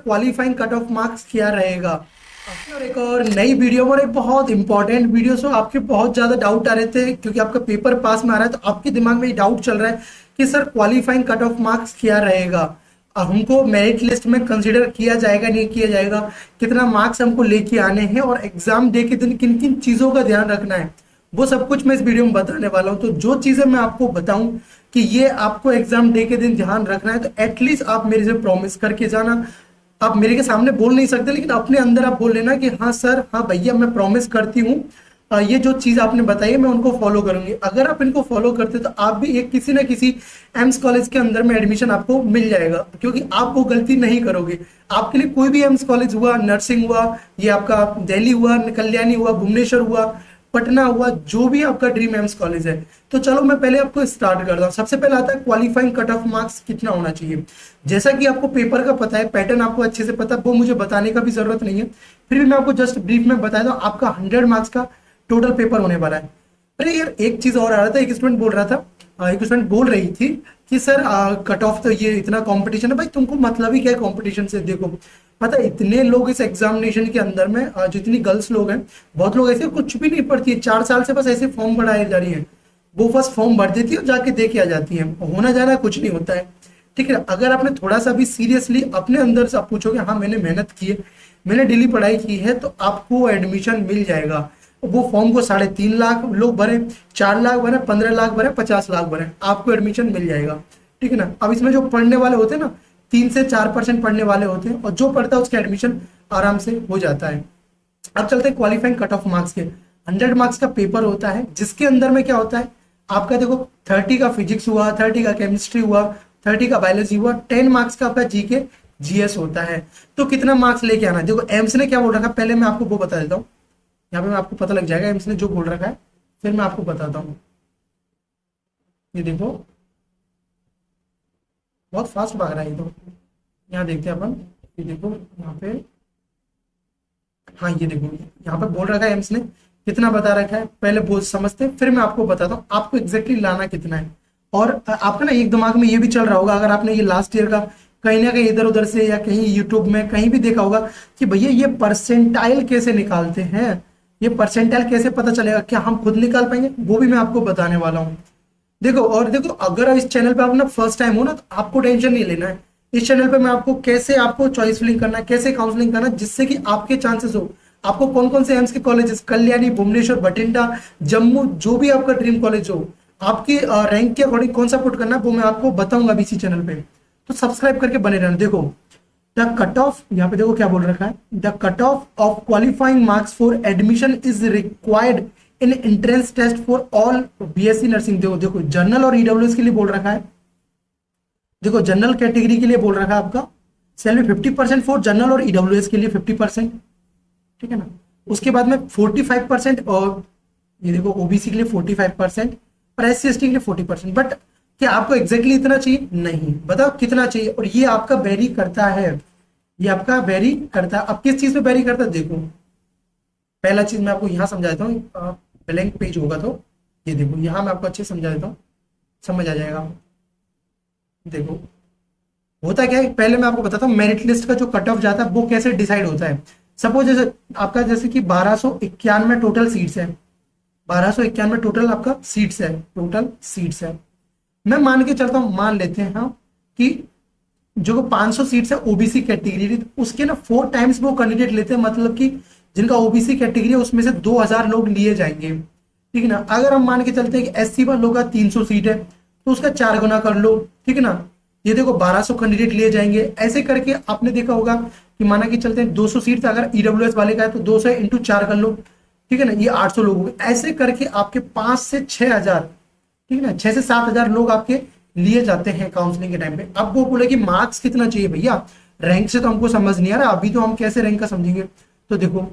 Qualifying cut off marks क्या रहेगा। और एक और नई वीडियो और एक बहुत इंपॉर्टेंट वीडियो। सो आपके बहुत ज़्यादा डाउट आ रहे थे क्योंकि आपका पेपर पास में आ रहा है, तो आपके दिमाग में ये डाउट चल रहा है कि sir qualifying cut off marks क्या रहेगा, हमको मेरिट लिस्ट में कंसीडर किया जाएगा नहीं किया जाएगा, कितना मार्क्स हमको लेके आने हैं और एग्जाम डे के दिन किन किन चीज़ों का ध्यान रखना है, वो सब कुछ मैं इस वीडियो में बताने वाला हूँ। तो जो चीज़ें मैं आपको बताऊं कि ये आपको एग्जाम डे के दिन ध्यान रखना है, तो एटलीस्ट आप मेरे से प्रॉमिस करके जाना। आप मेरे के सामने बोल नहीं सकते, लेकिन अपने अंदर आप बोल लेना कि हाँ सर, हाँ भैया, मैं प्रॉमिस करती हूँ ये जो चीज़ आपने बताई है मैं उनको फॉलो करूंगी। अगर आप इनको फॉलो करते तो आप भी एक किसी ना किसी एम्स कॉलेज के अंदर में एडमिशन आपको मिल जाएगा, क्योंकि आप वो गलती नहीं करोगे। आपके लिए कोई भी एम्स कॉलेज हुआ, नर्सिंग हुआ, ये आपका दिल्ली हुआ, कल्याणी हुआ, भुवनेश्वर हुआ, पटना हुआ, जो भी आपका ड्रीम एम्स कॉलेज है। तो चलो मैं पहले आपको स्टार्ट करता हूँ। सबसे पहले आता है क्वालिफाइंग कट ऑफ मार्क्स कितना होना चाहिए। जैसा कि आपको पेपर का पता है, पैटर्न आपको अच्छे से पता है, वो मुझे बताने का भी जरूरत नहीं है, फिर भी मैं आपको जस्ट ब्रीफ में बता दूं, आपका 100 मार्क्स का टोटल पेपर होने वाला है। अरे यार, एक चीज और आ रहा था, एक स्टूडेंट बोल रहा था, एक स्टूडेंट बोल रही थी कि सर कट ऑफ तो ये इतना कंपटीशन है। भाई तुमको मतलब ही क्या है कंपटीशन से? देखो पता है इतने लोग इस एग्जामिनेशन के अंदर में, जितनी गर्ल्स लोग हैं, बहुत लोग ऐसे कुछ भी नहीं पढ़ती है, 4 साल से बस ऐसे फॉर्म भराई जा रही है, वो बस फॉर्म भर देती है और जाके दे के आ जाती है, होना जाना कुछ नहीं होता है। ठीक है, अगर आपने थोड़ा सा भी सीरियसली अपने अंदर से आप पूछोगे हाँ मैंने मेहनत की है, मैंने डेली पढ़ाई की है, तो आपको एडमिशन मिल जाएगा। वो फॉर्म को 3.5 लाख लोग भरे, 4 लाख भरे, 15 लाख भरे, 50 लाख भरे, आपको एडमिशन मिल जाएगा। ठीक है ना। अब इसमें जो पढ़ने वाले होते हैं ना, 3 से 4% पढ़ने वाले होते हैं, और जो पढ़ता है उसका एडमिशन आराम से हो जाता है। अब चलते हैं क्वालिफाइंग कट ऑफ मार्क्स के। 100 मार्क्स का पेपर होता है, जिसके अंदर में क्या होता है आपका, देखो 30 का फिजिक्स हुआ, 30 का केमिस्ट्री हुआ, 30 का बायोलॉजी हुआ, 10 मार्क्स का आपका जीके जीएस होता है। तो कितना मार्क्स लेके आना है? देखो एम्स ने क्या बोल रखा है, पहले मैं आपको वो बता देता हूँ, यहाँ पे मैं आपको पता लग जाएगा एम्स ने जो बोल रखा है, फिर मैं आपको बताता हूँ। ये देखो बहुत फास्ट भाग रहा है ये तो, यहाँ देखते हैं अपन। ये देखो यहाँ पे, हाँ ये देखो यहाँ पे बोल रखा है एम्स ने, कितना बता रखा है पहले बोल समझते हैं, फिर मैं आपको बताता हूँ आपको एग्जैक्टली लाना कितना है। और आपका ना एक दिमाग में ये भी चल रहा होगा, अगर आपने ये लास्ट ईयर का कहीं ना कहीं इधर उधर से या कहीं यूट्यूब में कहीं भी देखा होगा कि भैया ये परसेंटाइल कैसे निकालते हैं, ये परसेंटाइल कैसे पता चलेगा, क्या हम खुद निकाल पाएंगे? वो भी मैं आपको बताने वाला हूँ। देखो, और देखो अगर इस चैनल पे आप ना फर्स्ट टाइम हो ना, तो आपको टेंशन नहीं लेना है। इस चैनल पे मैं आपको कैसे आपको चॉइस फिलिंग करना है, कैसे काउंसलिंग करना है, जिससे कि आपके चांसेस हो। आपको कौन कौन से एम्स के कॉलेजेस, कल्याणी, भुवनेश्वर, बठिंडा, जम्मू, जो भी आपका ड्रीम कॉलेज हो, आपकी रैंक के अकॉर्डिंग कौन सा पुट करना है, वो मैं आपको बताऊंगा अभी इसी चैनल पे। तो सब्सक्राइब करके बने रहना। देखो द कट ऑफ, यहाँ पे देखो क्या बोल रखा है, the cut off qualifying marks for admission is required in entrance test for all BSc nursing. देखो जनरल और ईडब्ल्यूएस के लिए बोल रखा है। देखो जनरल कैटेगरी के लिए बोल रखा है आपका सैलरी 50% फॉर जनरल और ईडब्ल्यूएस के लिए 50%। ठीक है ना। उसके बाद में 45%, और ये देखो ओबीसी के लिए 45% और एससी एसटी के लिए 40%। बट क्या आपको एग्जैक्टली इतना चाहिए? नहीं, बताओ कितना चाहिए। और ये आपका वेरी करता है, ये आपका वेरी करता है। अब किस चीज पे वेरी करता है? देखो पहला चीज मैं आपको यहाँ समझा देता हूँ, ब्लैंक पेज होगा तो ये देखो यहाँ मैं आपको अच्छे समझा देता हूँ, समझ आ जाएगा। देखो होता क्या है, पहले मैं आपको बताता हूँ मेरिट लिस्ट का जो कट ऑफ जाता है वो कैसे डिसाइड होता है। सपोज जैसे आपका, जैसे कि 1291 टोटल सीट्स है, 1291 टोटल आपका सीट्स है, टोटल सीट्स है। मैं मान के चलता हूँ, मान लेते हैं हाँ कि जो 500 सीट्स है ओबीसी कैटेगरी, उसके ना 4 टाइम्स वो कैंडिडेट लेते हैं, मतलब कि जिनका ओबीसी कैटेगरी है उसमें से 2000 लोग लिए जाएंगे। ठीक है ना। अगर हम मान के चलते हैं कि एससी वालों का 300 सीट है, तो उसका 4 गुना कर लो। ठीक है ना। ये देखो 1200 कैंडिडेट लिए जाएंगे। ऐसे करके आपने देखा होगा कि माना कि चलते हैं 200 सीट अगर ईडब्ल्यूएस वाले का है, तो 200 इंटू 4 कर लो। ठीक है ना, ये 800 लोग हो गए। ऐसे करके आपके 5 से 6000, ठीक है ना, 6 से 7000 लोग आपके लिए जाते हैं काउंसलिंग के टाइम पे। अब वो बोले कि मार्क्स कितना चाहिए भैया, रैंक से तो हमको समझ नहीं आ रहा, अभी तो हम कैसे रैंक का समझेंगे। तो देखो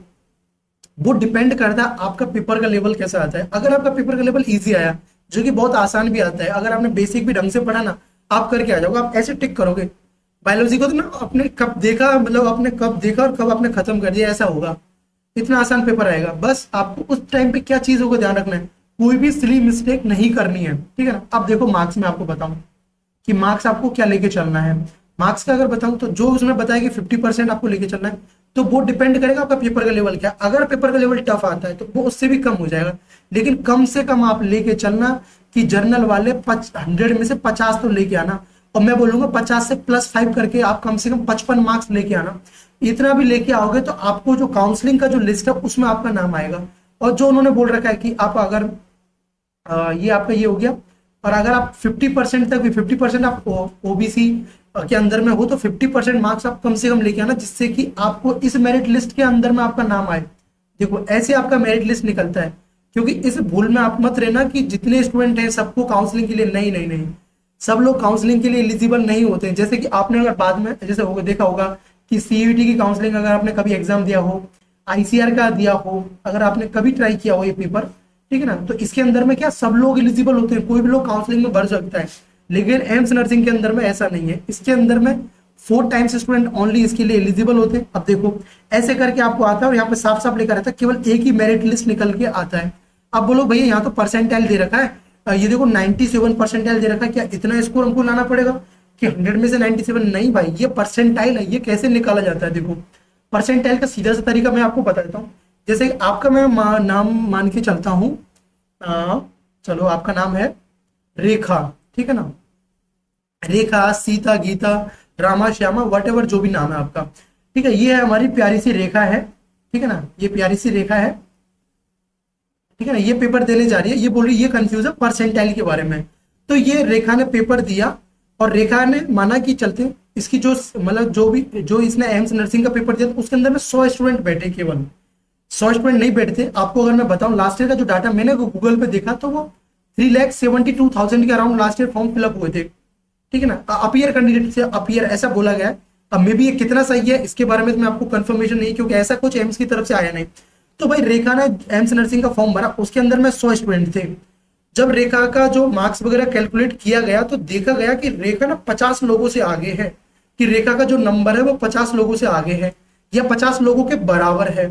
वो डिपेंड करता है आपका पेपर का लेवल कैसा आता है। अगर आपका पेपर का लेवल इजी आया, जो कि बहुत आसान भी आता है, अगर आपने बेसिक भी ढंग से पढ़ा ना, आप करके आ जाओगे। आप ऐसे टिक करोगे। बायोलॉजी को तो ना आपने कब देखा, मतलब आपने कब देखा और कब आपने खत्म कर दिया, ऐसा होगा। इतना आसान पेपर आएगा। बस आपको उस टाइम पे क्या चीजों को ध्यान रखना है, कोई भी सिली मिस्टेक नहीं करनी है। ठीक है ना। अब देखो मार्क्स में आपको बताऊं कि मार्क्स आपको क्या लेके चलना है। मार्क्स का अगर बताऊं तो जो उसमें बताया कि 50% आपको लेके चलना है, तो वो डिपेंड करेगा आपका पेपर का लेवल क्या है। अगर पेपर का लेवल टफ आता है तो वो उससे भी कम हो जाएगा, लेकिन कम से कम आप लेके चलना कि जर्नल वाले 100 में से 50 तो लेके आना। और मैं बोलूंगा 50 से +5 करके आप कम से कम 55 मार्क्स लेके आना। इतना भी लेके आओगे तो आपको जो काउंसलिंग का जो लिस्ट है उसमें आपका नाम आएगा। और जो उन्होंने बोल रखा है कि आप अगर ये आपका ये हो गया, और अगर आप 50% तक भी 50% आप ओबीसी के अंदर में हो तो 50% मार्क्स आप कम से कम लेके आना, जिससे कि आपको इस मेरिट लिस्ट के अंदर में आपका नाम आए। देखो ऐसे आपका मेरिट लिस्ट निकलता है, क्योंकि इस भूल में आप मत रहना कि जितने स्टूडेंट हैं सबको काउंसलिंग के लिए, नहीं नहीं नहीं, सब लोग काउंसलिंग के लिए एलिजिबल नहीं होते हैं। जैसे कि आपने अगर बाद में जैसे होगा देखा होगा कि सीयूईटी की काउंसलिंग अगर आपने कभी एग्जाम दिया हो, आईसीआर का दिया हो, अगर आपने कभी ट्राई किया हो ये पेपर, ठीक है ना, तो इसके अंदर में क्या सब लोग एलिजिबल होते हैं, कोई भी लोग काउंसलिंग में भर सकता है। लेकिन एम्स नर्सिंग के अंदर में ऐसा नहीं है, इसके अंदर में 4 टाइम्स स्टूडेंट ओनली इसके लिए एलिजिबल होते हैं। अब देखो ऐसे करके आपको आता है, और यहाँ पे साफ साफ लिखा रहता है केवल एक ही मेरिट लिस्ट निकल के आता है। अब बोलो भैया यहाँ तो परसेंटाइल दे रखा है, ये देखो 97 परसेंटाइल दे रखा है, क्या इतना स्कोर हमको लाना पड़ेगा कि 100 में से 97? नहीं भाई, ये परसेंटाइल है, ये कैसे निकाला जाता है। देखो परसेंटाइल का सीधा सा तरीका मैं आपको बता देता हूँ। जैसे आपका मैं नाम मान के चलता हूँ, चलो आपका नाम है रेखा, ठीक है ना, रेखा, सीता, गीता, रामा, श्यामा, वट एवर जो भी नाम है आपका, ठीक है, ये है हमारी प्यारी सी रेखा है, ठीक है ना, ये प्यारी सी रेखा है, ठीक है ना, ये पेपर देने जा रही है, ये बोल रही है ये कंफ्यूज है परसेंटाइल के बारे में। तो ये रेखा ने पेपर दिया, और रेखा ने माना कि चलते इसकी जो मतलब जो इसने एम्स नर्सिंग का पेपर दिया, तो उसके अंदर में 100 स्टूडेंट बैठे, केवल 100 स्टूडेंट नहीं बैठते। आपको अगर मैं बताऊं लास्ट ईयर का जो डाटा मैंने गूगल पे देखा, तो वो 3,72,000 के around last year form fill up हुए थे, ठीक है ना, अपीयर कैंडिडेट से अपीयर ऐसा बोला गया है। अब मे भी ये कितना सही है इसके बारे में तो मैं आपको कंफर्मेशन नहीं, क्योंकि ऐसा कुछ एम्स की तरफ से आया नहीं। तो भाई रेखा ने एम्स नर्सिंग का फॉर्म भरा, उसके अंदर में 100 स्टूडेंट थे। जब रेखा का जो मार्क्स वगैरह कैलकुलेट किया गया तो देखा गया कि रेखा ना 50 लोगों से आगे है, कि रेखा का जो नंबर है वो 50 लोगों से आगे है, या 50 लोगों के बराबर है,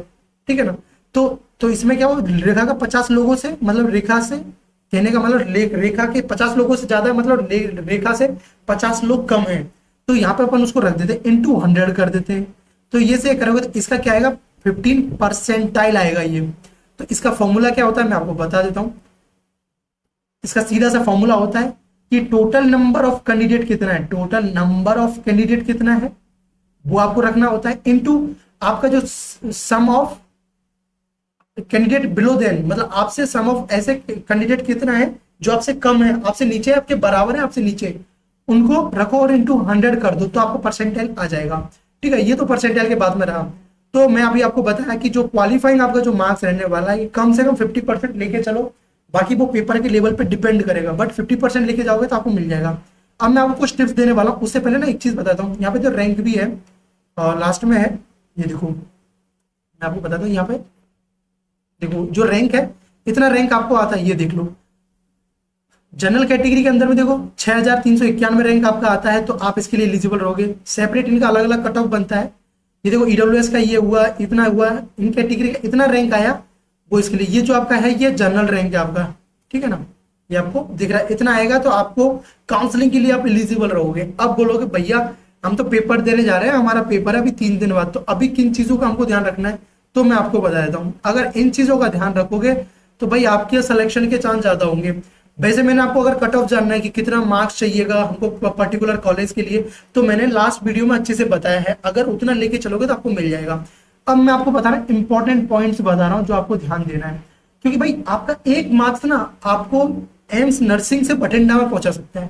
ठीक है ना। तो इसमें क्या हो, रेखा का 50 लोगों से मतलब रेखा से कहने का मतलब रेखा के 50 लोगों से ज्यादा है, मतलब रेखा से 50 लोग कम है। तो यहाँ पे अपन उसको रख देते इंटू 100 कर देते हैं। तो ये से करोगे तो इसका क्या आएगा, 15 परसेंटाइल आएगा ये। तो इसका फॉर्मूला क्या होता है मैं आपको बता देता हूं। इसका सीधा सा फॉर्मूला होता है कि टोटल नंबर ऑफ कैंडिडेट कितना है, टोटल नंबर ऑफ कैंडिडेट कितना है वो आपको रखना होता है, इनटू आपका जो सम ऑफ कैंडिडेट बिलो देन, मतलब आपसे सम ऑफ ऐसे कैंडिडेट कितना है जो आपसे कम है, आपसे नीचे है, आपके बराबर है, आपसे नीचे, उनको रखो और इनटू 100 कर दो तो आपको परसेंटाइल आ जाएगा, ठीक है। ये तो परसेंटाइल के बाद में रहा। तो मैं अभी आपको बताया कि जो क्वालिफाइंग आपका जो मार्क्स रहने वाला है कम से कम 50% लेके चलो, बाकी वो पेपर के लेवल पे डिपेंड करेगा, बट 50% लेके जाओगे तो आपको मिल जाएगा। अब मैं आपको कुछ टिप्स देने वाला हूँ, उससे पहले ना एक चीज बताता हूँ। यहाँ पे जो रैंक भी है और लास्ट में है, ये देखो मैं आपको बताता हूँ, यहाँ पे देखो जो रैंक है, इतना रैंक आपको आता है, ये देख लो। जनरल कैटेगरी के अंदर में देखो 6,391 रैंक आपका आता है, तो आप इसके लिए एलिजिबल रहोगे। सेपरेट इनका अलग अलग कट ऑफ बनता है। ये देखो ईडब्ल्यूएस का ये हुआ, इतना हुआ, इन कैटेगरी का इतना रैंक आया, वो इसके लिए। ये जो आपका है ये जनरल रैंक है आपका, ठीक है ना, ये आपको दिख रहा है, इतना आएगा तो आपको काउंसलिंग के लिए आप एलिजिबल रहोगे। अब बोलोगे भैया हम तो पेपर देने जा रहे हैं, हमारा पेपर है अभी 3 दिन बाद, तो अभी किन चीजों का हमको ध्यान रखना है, तो मैं आपको बता देता हूँ। अगर इन चीजों का ध्यान रखोगे तो भाई आपके सिलेक्शन के चांस ज्यादा होंगे। वैसे मैंने आपको अगर कट ऑफ जानना है कि कितना मार्क्स चाहिएगा हमको पर्टिकुलर कॉलेज के लिए, तो मैंने लास्ट वीडियो में अच्छे से बताया है, अगर उतना लेके चलोगे तो आपको मिल जाएगा। अब मैं आपको बता रहा हूँ इंपॉर्टेंट पॉइंट्स बता रहा हूँ जो आपको ध्यान देना है, क्योंकि भाई आपका एक मार्क्स ना आपको एम्स नर्सिंग से बठिंडा में पहुंचा सकता है।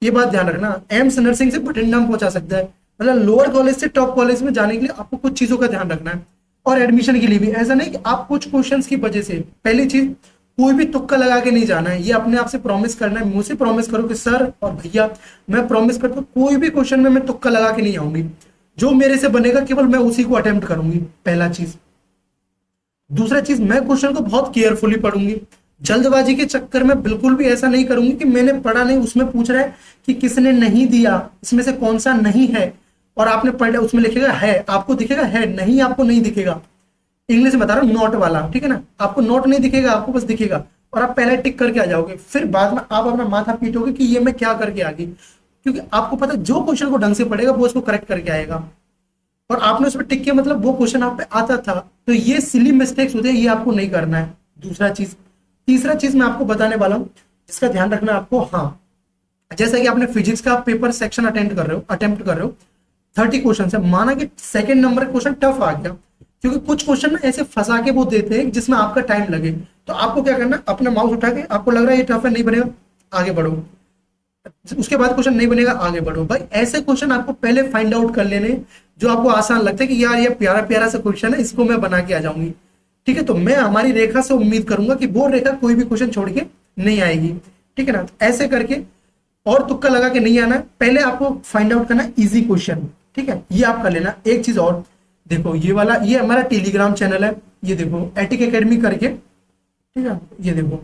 ये बात ध्यान रखना, एम्स नर्सिंग से बठिंडा में पहुंचा सकता है, मतलब लोअर कॉलेज से टॉप कॉलेज में जाने के लिए आपको कुछ चीजों का ध्यान रखना है। और एडमिशन के लिए भी ऐसा नहीं कि आप कुछ क्वेश्चंस की वजह से, पहली चीज कोई भी तुक्का लगा के नहीं जाना है, ये अपने आप से प्रॉमिस करना है, मुझसे प्रॉमिस करो कि सर और भैया मैं प्रॉमिस करता हूँ कोई भी क्वेश्चन में मैं तुक्का लगा के नहीं आऊंगी, जो मेरे से बनेगा केवल मैं उसी को अटेम्प्ट करूंगी, पहला चीज। दूसरा चीज, मैं क्वेश्चन को बहुत केयरफुली पढ़ूंगी, जल्दबाजी के चक्कर में बिल्कुल भी ऐसा नहीं करूंगी कि मैंने पढ़ा नहीं, उसमें पूछ रहा है कि किसने नहीं दिया, इसमें से कौन सा नहीं है, और आपने पढ़ लिया, उसमें लिखेगा है, आपको दिखेगा है, नहीं आपको नहीं दिखेगा। इंग्लिश में बता रहा हूँ नोट वाला, ठीक है ना, आपको नोट नहीं दिखेगा, आपको बस दिखेगा, और आप पहले टिक करके आ जाओगे, फिर बाद में आप अपना माथा पीटोगे कि ये मैं क्या करके आ गई। क्योंकि आपको पता है जो क्वेश्चन को ढंग से पढ़ेगा वो उसको करेक्ट करके आएगा, और आपने उस पर टिक किया मतलब वो क्वेश्चन आप पे आता था। तो ये सिली मिस्टेक्स होते हैं, ये आपको नहीं करना है। दूसरा चीज, तीसरा चीज मैं आपको बताने वाला हूँ जिसका ध्यान रखना है आपको। हाँ, जैसा कि आपने फिजिक्स का पेपर सेक्शन अटेम्प्ट कर रहे हो 30 क्वेश्चन है, माना कि सेकंड नंबर क्वेश्चन टफ आ गया, क्योंकि कुछ क्वेश्चन ना ऐसे फंसा के वो देते हैं जिसमें आपका टाइम लगे, तो आपको क्या करना, अपना माउस उठा के, आपको लग रहा है ये टफ है नहीं बनेगा, आगे बढ़ो, उसके बाद क्वेश्चन नहीं बनेगा, आगे बढ़ो। भाई ऐसे क्वेश्चन आपको पहले फाइंड आउट कर लेने जो आपको आसान लगता है कि यार ये प्यारा प्यारा सा क्वेश्चन है, इसको मैं बना के आ जाऊंगी। ठीक है, तो मैं हमारी रेखा से उम्मीद करूंगा कि वो रेखा कोई भी क्वेश्चन छोड़ के नहीं आएगी। ठीक है ना, तो ऐसे करके और तुक्का लगा के नहीं आना है, पहले आपको फाइंड आउट करना इजी क्वेश्चन। ठीक है, ये आप कर लेना। एक चीज और देखो, ये वाला, ये हमारा टेलीग्राम चैनल है, ये देखो एटिक एकेडमी करके। ठीक है, ये देखो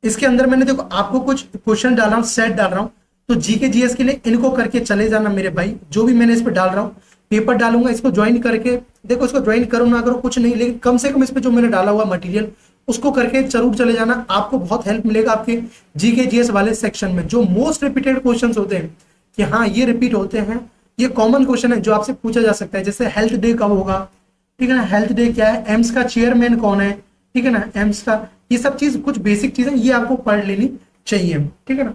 इसके अंदर मैंने देखो आपको कुछ क्वेश्चन डाल रहा हूँ, सेट डाल रहा हूँ, तो जीके जीएस के लिए इनको करके चले जाना मेरे भाई। जो भी मैंने इस पर डाल रहा हूँ, पेपर डालूंगा, इसको ज्वाइन करके देखो, इसको ज्वाइन करो ना करो कुछ नहीं, लेकिन कम से कम इस पे जो मैंने डाला हुआ मटेरियल उसको करके जरूर चले जाना, आपको बहुत हेल्प मिलेगा आपके जीके जीएस वाले सेक्शन में। जो मोस्ट रिपीटेड क्वेश्चंस होते हैं कि हाँ ये रिपीट होते हैं, ये कॉमन क्वेश्चन है जो आपसे पूछा जा सकता है, जैसे हेल्थ डे कब होगा, ठीक है ना, हेल्थ डे क्या है, एम्स का चेयरमैन कौन है, ठीक है ना, एम्स का, ये सब चीज कुछ बेसिक चीजें ये आपको पढ़ लेनी चाहिए। ठीक है ना,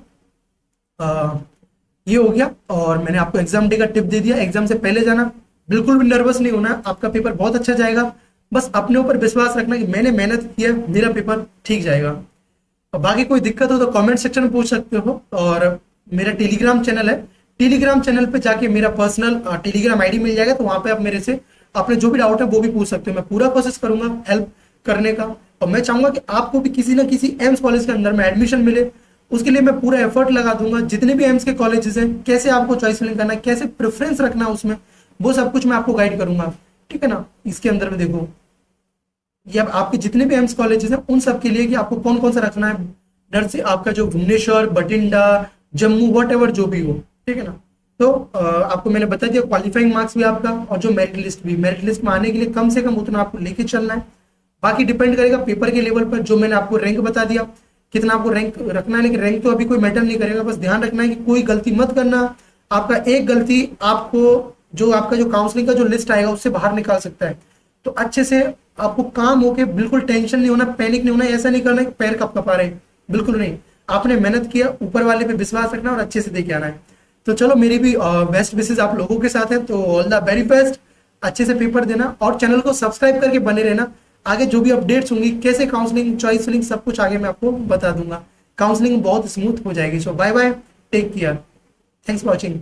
ये हो गया। और मैंने आपको एग्जाम डे का टिप दे दिया, एग्जाम से पहले जाना, बिल्कुल भी नर्वस नहीं होना, आपका पेपर बहुत अच्छा जाएगा, बस अपने ऊपर विश्वास रखना कि मैंने मेहनत किया, मेरा पेपर ठीक जाएगा। और बाकी कोई दिक्कत हो तो कमेंट सेक्शन में पूछ सकते हो, और मेरा टेलीग्राम चैनल है, टेलीग्राम चैनल पे जाके मेरा पर्सनल टेलीग्राम आईडी मिल जाएगा, तो वहां पे आप मेरे से अपने जो भी डाउट है वो भी पूछ सकते हो, मैं पूरा कोशिश करूंगा हेल्प करने का। और मैं चाहूंगा कि आपको भी किसी ना किसी एम्स कॉलेज के अंदर में एडमिशन मिले, उसके लिए मैं पूरा एफर्ट लगा दूंगा। जितने भी एम्स के कॉलेजेस हैं, कैसे आपको चॉइस फिलिंग करना है, कैसे प्रेफरेंस रखना है उसमें, वो सब कुछ मैं आपको गाइड करूंगा। ठीक है ना, इसके अंदर में देखो ये अब आपके जितने भी एम्स कॉलेजेस हैं उन सब के लिए कि आपको कौन कौन सा रखना है, डर से आपका जो भुवनेश्वर, बठिंडा, जम्मू, वट एवर जो भी हो। ठीक है ना, तो आपको मैंने बता दिया क्वालिफाइंग मार्क्स भी आपका, और जो मेरिट लिस्ट भी, मेरिट लिस्ट में आने के लिए कम से कम उतना आपको लेके चलना है। बाकी डिपेंड करेगा पेपर के लेवल पर, जो मैंने आपको रैंक बता दिया कितना आपको रैंक रखना है, लेकिन रैंक तो अभी कोई मैटर नहीं करेगा, बस ध्यान रखना है कि कोई गलती मत करना। आपका एक गलती आपको जो आपका जो काउंसलिंग का जो लिस्ट आएगा उससे बाहर निकाल सकता है। तो अच्छे से आपको काम होके, बिल्कुल टेंशन नहीं होना, पैनिक नहीं होना, ऐसा नहीं करना कि पैर कब कपा रहे, बिल्कुल नहीं। आपने मेहनत किया, ऊपर वाले पे विश्वास रखना और अच्छे से देके आना है। तो चलो, मेरी भी बेस्ट विशेष आप लोगों के साथ है, तो ऑल द वेरी बेस्ट, अच्छे से पेपर देना और चैनल को सब्सक्राइब करके बने रहना। आगे जो भी अपडेट्स होंगी, कैसे काउंसलिंग, चॉइस फिलिंग, सब कुछ आगे मैं आपको बता दूंगा। काउंसलिंग बहुत स्मूथ हो जाएगी। So bye bye, take care, thanks for watching.